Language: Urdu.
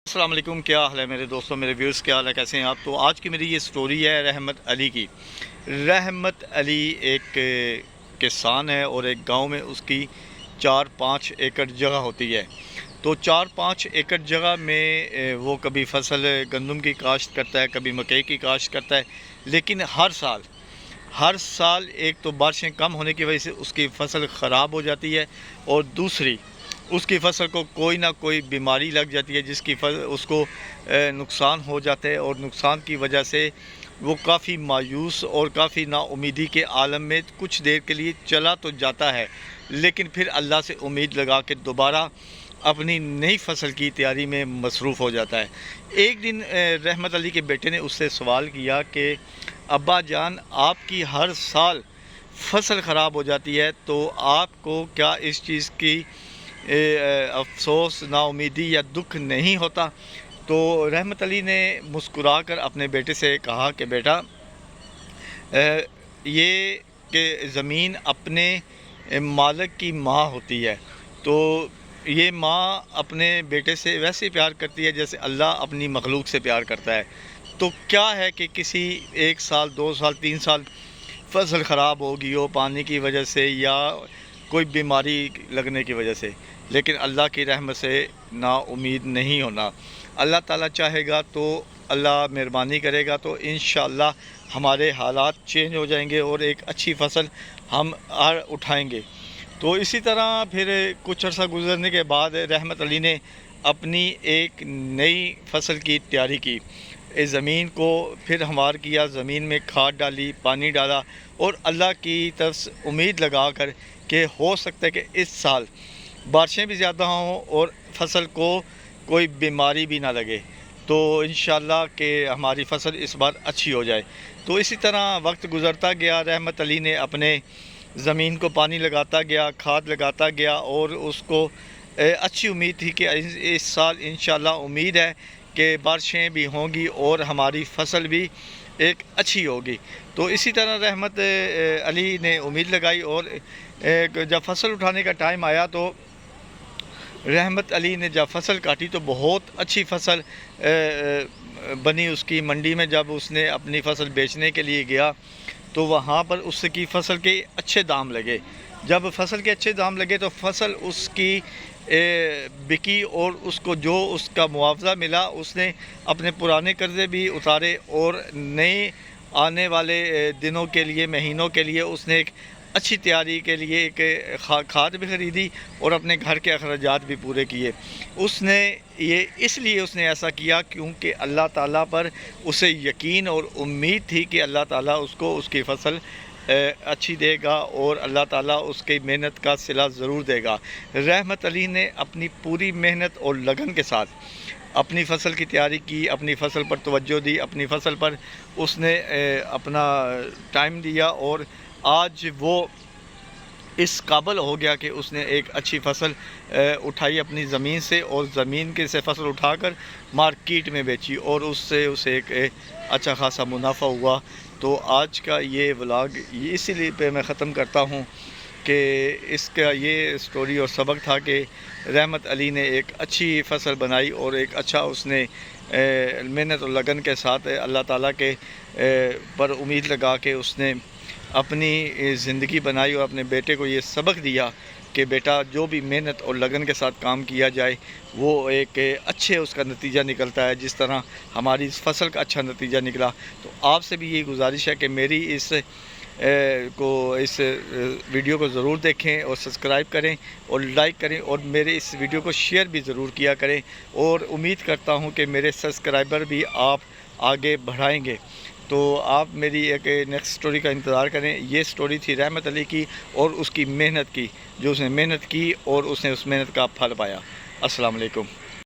السلام علیکم، کیا حال ہے میرے دوستوں، میرے ویورز، کیا حال ہے، کیسے ہیں آپ؟ تو آج کی میری یہ سٹوری ہے رحمت علی کی۔ رحمت علی ایک کسان ہے اور ایک گاؤں میں اس کی 4-5 ایکڑ جگہ ہوتی ہے۔ تو 4-5 ایکڑ جگہ میں وہ کبھی فصل گندم کی کاشت کرتا ہے، کبھی مکئی کی کاشت کرتا ہے، لیکن ہر سال ایک تو بارشیں کم ہونے کی وجہ سے اس کی فصل خراب ہو جاتی ہے، اور دوسری اس کی فصل کو کوئی نہ کوئی بیماری لگ جاتی ہے جس کی اس کو نقصان ہو جاتا ہے، اور نقصان کی وجہ سے وہ کافی مایوس اور کافی نا امیدی کے عالم میں کچھ دیر کے لیے چلا تو جاتا ہے، لیکن پھر اللہ سے امید لگا کے دوبارہ اپنی نئی فصل کی تیاری میں مصروف ہو جاتا ہے۔ ایک دن رحمت علی کے بیٹے نے اس سے سوال کیا کہ ابا جان، آپ کی ہر سال فصل خراب ہو جاتی ہے، تو آپ کو کیا اس چیز کی افسوس، نا امیدی یا دکھ نہیں ہوتا؟ تو رحمت علی نے مسکرا کر اپنے بیٹے سے کہا کہ بیٹا، یہ کہ زمین اپنے مالک کی ماں ہوتی ہے، تو یہ ماں اپنے بیٹے سے ویسے پیار کرتی ہے جیسے اللہ اپنی مخلوق سے پیار کرتا ہے۔ تو کیا ہے کہ کسی 1 سال 2 سال 3 سال فصل خراب ہوگی ہو پانی کی وجہ سے یا کوئی بیماری لگنے کی وجہ سے، لیکن اللہ کی رحمت سے نا امید نہیں ہونا۔ اللہ تعالیٰ چاہے گا تو اللہ مہربانی کرے گا تو انشاءاللہ ہمارے حالات چینج ہو جائیں گے اور ایک اچھی فصل ہم اٹھائیں گے۔ تو اسی طرح پھر کچھ عرصہ گزرنے کے بعد رحمت علی نے اپنی ایک نئی فصل کی تیاری کی، زمین کو پھر ہموار کیا، زمین میں کھاد ڈالی، پانی ڈالا، اور اللہ کی طرف سے امید لگا کر کہ ہو سکتا ہے کہ اس سال بارشیں بھی زیادہ ہوں اور فصل کو کوئی بیماری بھی نہ لگے، تو انشاءاللہ کہ ہماری فصل اس بار اچھی ہو جائے۔ تو اسی طرح وقت گزرتا گیا، رحمت علی نے اپنے زمین کو پانی لگاتا گیا، کھاد لگاتا گیا، اور اس کو اچھی امید تھی کہ اس سال انشاءاللہ امید ہے کہ بارشیں بھی ہوں گی اور ہماری فصل بھی ایک اچھی ہوگی۔ تو اسی طرح رحمت علی نے امید لگائی، اور جب فصل اٹھانے کا ٹائم آیا تو رحمت علی نے جب فصل کاٹی تو بہت اچھی فصل بنی اس کی۔ منڈی میں جب اس نے اپنی فصل بیچنے کے لیے گیا تو وہاں پر اس کی فصل کے اچھے دام لگے۔ جب فصل کے اچھے دام لگے تو فصل اس کی بکی، اور اس کو جو اس کا معاوضہ ملا، اس نے اپنے پرانے قرضے بھی اتارے، اور نئے آنے والے دنوں کے لیے، مہینوں کے لیے اس نے ایک اچھی تیاری کے لیے ایک کھاد بھی خریدی اور اپنے گھر کے اخراجات بھی پورے کیے۔ اس لیے اس نے ایسا کیا کیونکہ اللہ تعالیٰ پر اسے یقین اور امید تھی کہ اللہ تعالیٰ اس کو اس کی فصل اچھی دے گا، اور اللہ تعالیٰ اس کی محنت کا صلہ ضرور دے گا۔ رحمت علی نے اپنی پوری محنت اور لگن کے ساتھ اپنی فصل کی تیاری کی، اپنی فصل پر توجہ دی، اپنی فصل پر اس نے اپنا ٹائم دیا، اور آج وہ اس قابل ہو گیا کہ اس نے ایک اچھی فصل اٹھائی اپنی زمین سے، اور زمین کے سے فصل اٹھا کر مارکیٹ میں بیچی، اور اس سے اسے ایک اچھا خاصا منافع ہوا۔ تو آج کا یہ ولاگ اسی لیے پہ میں ختم کرتا ہوں کہ اس کا یہ سٹوری اور سبق تھا کہ رحمت علی نے ایک اچھی فصل بنائی، اور ایک اچھا اس نے محنت اور لگن کے ساتھ اللہ تعالیٰ کے پر امید لگا کے اس نے اپنی زندگی بنائی، اور اپنے بیٹے کو یہ سبق دیا کہ بیٹا، جو بھی محنت اور لگن کے ساتھ کام کیا جائے وہ ایک اچھے اس کا نتیجہ نکلتا ہے، جس طرح ہماری اس فصل کا اچھا نتیجہ نکلا۔ تو آپ سے بھی یہ گزارش ہے کہ میری اس ویڈیو کو ضرور دیکھیں اور سبسکرائب کریں اور لائک کریں، اور میرے اس ویڈیو کو شیئر بھی ضرور کیا کریں، اور امید کرتا ہوں کہ میرے سبسکرائبر بھی آپ آگے بڑھائیں گے۔ تو آپ میری ایک نیکسٹ سٹوری کا انتظار کریں۔ یہ سٹوری تھی رحمت علی کی اور اس کی محنت کی، جو اس نے محنت کی اور اس نے اس محنت کا پھل پایا۔ السلام علیکم۔